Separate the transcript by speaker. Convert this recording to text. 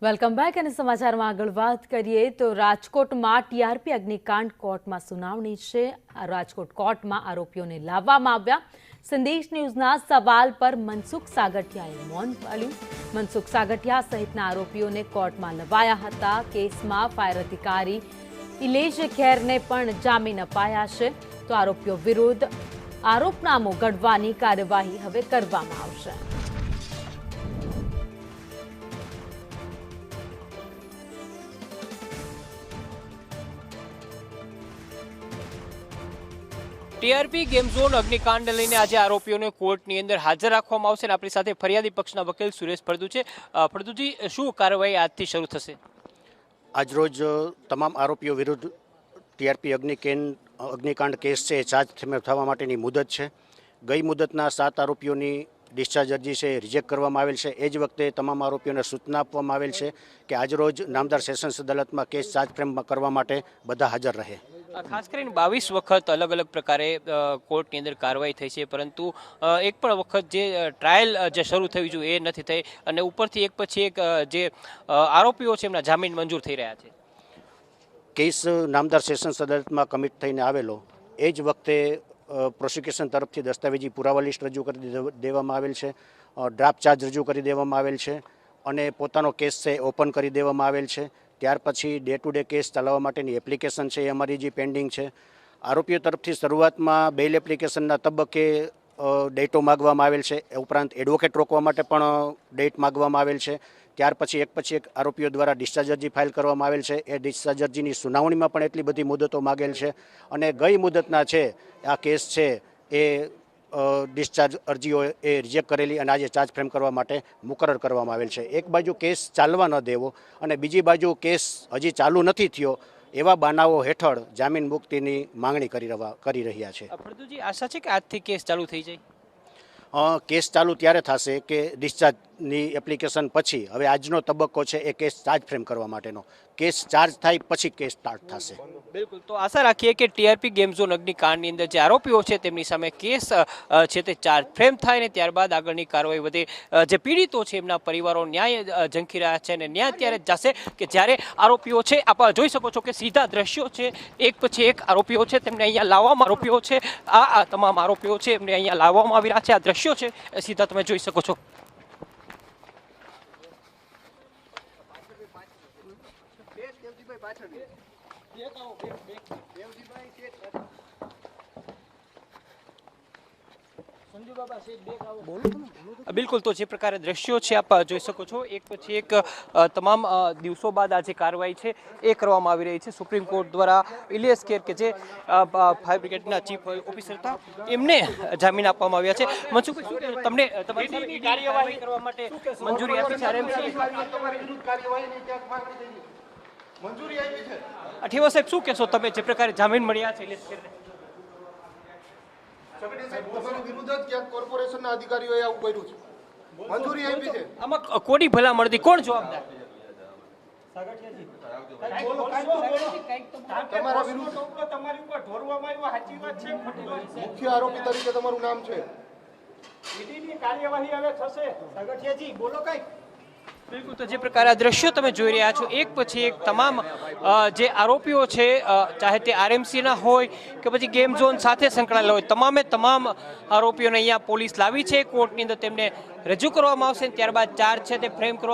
Speaker 1: Welcome back અને સમાચારમાં આગળ વાત કરીએ તો રાજકોટમાં ટીઆરપી અગ્નિકાંડ કોર્ટમાં સુનાવણી છે। રાજકોટ કોર્ટમાં આરોપીઓને લાવવામાં આવ્યા। સંદેશ ન્યૂઝના સવાલ પર મનસુખ સાગઠિયાએ મૌન પાળ્યું। મનસુખ સાગઠિયા સહિતના આરોપીઓને કોર્ટમાં લવાયા હતા। કેસમાં ફાયર અધિકારી ઇલેજ ખેરને પણ જામીન અપાયા છે। તો આરોપીઓ વિરુદ્ધ આરોપનામું ઘડવાની કાર્યવાહી હવે કરવામાં આવશે।
Speaker 2: ટીઆરપી ગેમ ઝોન અગ્નિકાંડ લઈને આજે આરોપીઓને કોર્ટની અંદર હાજર રાખવામાં આવશે। આપણી સાથે ફરિયાદી પક્ષના વકીલ સુરેશ ફળદુ છે। ફળદુજી, શું કાર્યવાહી આજથી શરૂ થશે?
Speaker 3: આજરોજ તમામ આરોપીઓ વિરુદ્ધ ટીઆરપી અગ્નિકાંડ કેસ છે એ ચાર્જ થવા માટેની મુદત છે। ગઈ મુદતના 7 આરોપીઓની ડિસ્ચાર્જ અરજી છે એ રિજેક્ટ કરવામાં આવેલ છે। એ જ વખતે તમામ આરોપીઓને સૂચના આપવામાં આવેલ છે કે આજરોજ નામદાર સેશન્સ અદાલતમાં કેસ ચાર્જ ફ્રેમ કરવા માટે બધા હાજર રહે।
Speaker 2: ખાસ કરીને 22 વખત અલગ અલગ પ્રકારે કોર્ટની અંદર કાર્યવાહી થઈ છે, પરંતુ એક પણ વખત જે ટ્રાયલ જે શરૂ થવી જોઈએ એ નથી થઈ અને ઉપરથી એક પછી એક જે આરોપીઓ છે એમના જામીન મંજૂર થઈ રહ્યા છે।
Speaker 3: કેસ નામદાર સેશન્સ અદાલતમાં કમિટ થઈને આવેલો એ જ વખતે પ્રોસિક્યુશન તરફથી દસ્તાવેજી પુરાવા લિસ્ટ રજૂ કરી દેવામાં આવેલ છે, ડ્રાફ્ટ ચાર્જ રજૂ કરી દેવામાં આવેલ છે અને પોતાનો કેસ છે ઓપન કરી દેવામાં આવેલ છે। ત્યાર પછી ડે ટુ ડે કેસ ચલાવવા માટેની એપ્લિકેશન છે એ અમારી જે પેન્ડિંગ છે। આરોપીઓ તરફથી શરૂઆતમાં બેલ એપ્લિકેશનના તબક્કે ડેટો માગવામાં આવેલ છે, એ ઉપરાંત એડવોકેટ રોકવા માટે પણ ડેટ માગવામાં આવેલ છે। ત્યાર પછી એક આરોપીઓ દ્વારા ડિસ્ચાર્જ અરજી ફાઇલ કરવામાં આવેલ છે। એ ડિસ્ચાર્જ અરજીની સુનાવણીમાં પણ એટલી બધી મુદતો માગેલ છે અને ગઈ મુદતના છે આ કેસ છે એ ડિસ્ચાર્જ અરજીઓ એ રિજેક્ટ કરેલી અને આજે ચાર્જ ફ્રેમ કરવા માટે મુકરર કરવામાં આવેલ છે। એક બાજુ કેસ ચાલવા ન દેવો અને બીજી બાજુ કેસ હજી ચાલુ નથી થયો એવા બનાવો હેઠળ જામીન મુક્તિની માંગણી કરી રહ્યા છે।
Speaker 2: ફળદુજી, આશા છે કે આજથી કેસ ચાલુ થઈ જાય?
Speaker 3: કેસ ચાલુ ત્યારે થશે કે ડિસ્ચાર્જની એપ્લિકેશન પછી હવે આજનો તબક્કો છે એ કેસ ચાર્જ ફ્રેમ કરવા માટેનો। કેસ ચાર્જ થાય પછી કેસ સ્ટાર્ટ થશે।
Speaker 2: બિલકુલ, તો આશા રાખીએ કે ટીઆરપી ગેમ ઝોન અગ્નિકાંડની અંદર જે આરોપીઓ છે તેમની સામે કેસ છે તે ચાર્જ ફ્રેમ થાય ને ત્યારબાદ આગળની કાર્યવાહી વધે। જે પીડિતો છે એમના પરિવારો ન્યાય ઝંખી રહ્યા છે અને ન્યાય ત્યારે જશે કે જ્યારે આરોપીઓ છે, આપ જોઈ શકો છો કે સીધા દ્રશ્યો છે, એક પછી એક આરોપીઓ છે તેમને અહીંયા લાવવામાં આરોપીઓ છે, આ તમામ આરોપીઓ છે એમને અહીંયા લાવવામાં આવી રહ્યા છે। આ દ્રશ્યો છે સીધા તમે જોઈ શકો છો। બિલકુલ, તો જે પ્રકારે દ્રશ્યો છે આપ જોઈ શકો છો, એક પછી એક તમામ દિવસો બાદ આ જે કાર્યવાહી છે એ કરવામાં આવી રહી છે। સુપ્રીમ કોર્ટ દ્વારા ઇલિયસ ખેર કે જે ફાયર બ્રિગેડના ચીફ ઓફિસર હતા એમને જામીન આપવામાં આવ્યા છે। મનસુખભાઈ, શું કહેશો? તમને તમારી કાર્યવાહી કરવા માટે મંજૂરી આપી છે આરએમસી? ઠેવા સાહેબ, શું કહેશો તમે જે પ્રકારે જામીન મળ્યા છે ઇલિયસ ખેરને?
Speaker 4: તમારી વિરુદ્ધ જ ક્યાંક કોર્પોરેશનના અધિકારીઓએ આવું કર્યું છે, મંજૂરી આપી છે।
Speaker 2: આમાં કોની ભલામણથી કોણ જવાબદાર?
Speaker 4: તમારા વિરુદ્ધ મુખ્ય આરોપી તરીકે તમારું નામ છે।
Speaker 2: બિલકુલ, તો જે પ્રકારે આ દ્રશ્યો તમે જોઈ રહ્યા છો, એક પછી એક તમામ જે આરોપીઓ છે, ચાહે તે આરએમસીના હોય કે પછી ગેમ ઝોન સાથે સંકળાયેલા હોય, તમામે તમામ આરોપીઓને અહીંયા પોલીસ લાવી છે। કોર્ટની અંદર તેમને રજૂ કરવામાં આવશે, ત્યારબાદ ચાર્જ છે તે ફ્રેમ કરવામાં